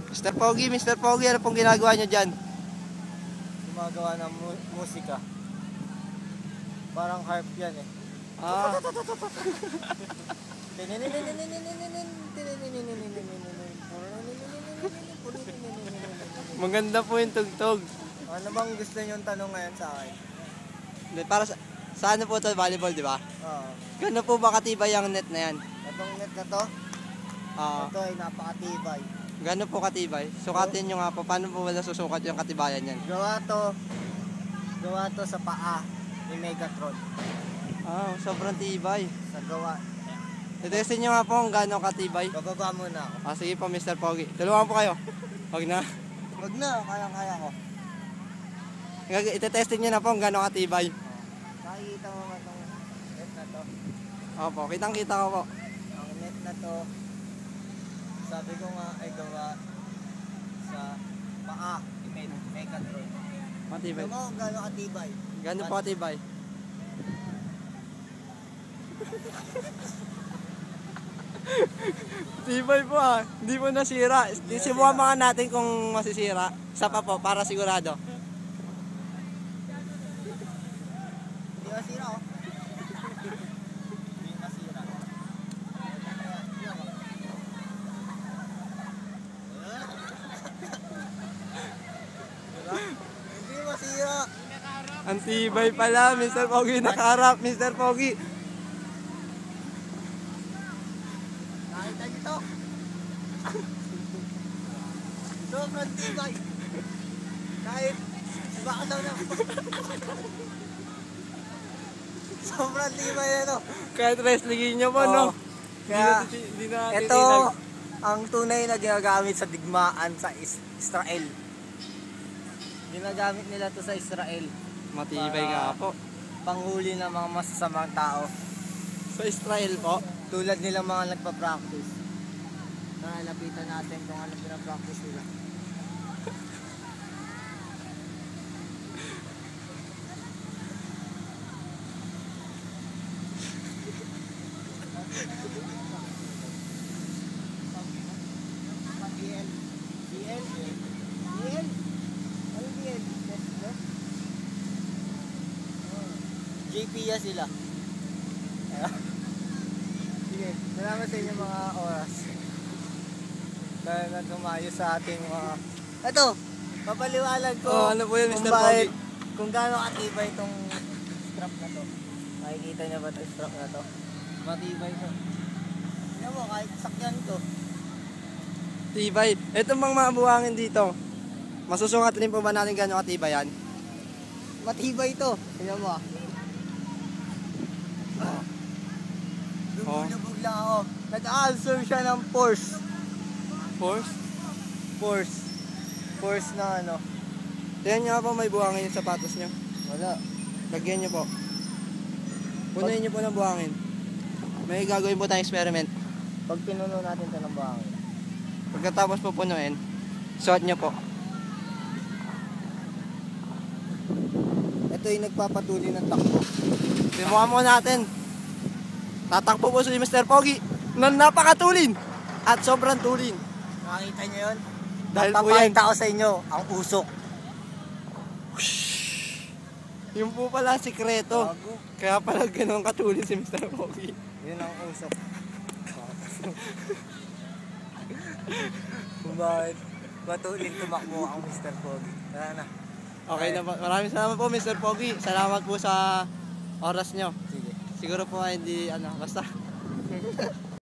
Mr. Pogi, ano pong ginagawa nyo dyan? Gumagawa ng musika. Parang harp yan eh. Ah. Maganda po yung tugtog. Ano bang gusto nyo tanong ngayon sa akin? Para sa ano po ito, volleyball, di ba? Oo. Gano'n po ba katibay ang net na yan? Itong net na to? Ito ay napakatibay. Gano'n po katibay? Sukatin nyo nga po. Paano po wala susukat yung katibayan yan? Gawa to sa paa ni Megatron. Sobrang tibay. Sa gawa. Testin nyo nga po kung gano'ng katibay. Bababa muna ako. Sige po, Mr. Pogi. Tulungan po kayo. Huwag na. Wag na, kaya ko. Itetestin nyo na po kung gano'ng katibay. Nakikita mo ba itong net na to? Opo, kitang-kita ko po. Ang net na to, sabi ko nga ay gawa sa paa ni Megatron. Matibay. Alam mo kung gano'ng katibay? Gano'n po katibay? Tibay po hindi mo nasira. Simuha mga natin kung masisira. Isa pa po, para sigurado. Hindi masira oh. Hindi masira. Hindi masira. Ang tibay pala, Mr. Pogi. Nakaharap, Mr. Pogi. Nakita niyo to? Sobrang tibay. Kahit baka daw na. Sobrang tibay na to. Kahit wrestlingin nyo po, no? Kaya, Hindi na ito ang tunay na ginagamit sa digmaan sa Israel. Ginagamit nila to sa Israel. Matibay nga po. Panghuli ng mga masasamang tao. Sa Israel po. Tulad nilang mga nagpa-practice. Nalapitan natin kung ano pinapractice nila. JP sila. Sige, salamat sa inyo mga oras. Dahil na tumayo sa ating mga... Ito, papaliwalag ko ano po yun, kung Mr. Pogi? Kung gaano katibay itong strap na to. Makikita niyo ba itong strap na to? Matibay to. Tignan mo, kahit sakyan to. Tibay. Itong mga buhangin dito. Masusungat rin po ba natin gano'ng katibay yan? Matibay to. Tignan mo. Lumulubog lang ako. Nag-answer siya ng force. Force? Force na ano. Tingnan nyo nga po may buhangin yung sapatos nyo. Wala. Lagyan nyo po. Punuin nyo po ng buhangin. May gagawin po tayong experiment. Pag pinuno natin ito ng buhangin. Pagkatapos po punuin, suot nyo po. Ito yung nagpapatuloy ng takbo. Simukan mo natin. Tatakbo po si Mr. Pogi na napakatulin at sobrang tulin. Nakakita nyo yun? Dahil po yan. Papakita ko sa inyo ang usok. Yung po pala sikreto. Bago. Kaya pala ganun katulin si Mr. Pogi. Yun ang usok. Kung bakit matulin tumakbo ang Mr. Pogi. Tara na. Okay na po. Maraming salamat po Mr. Pogi. Salamat po sa oras nyo. Sige. Siguro po hindi basta.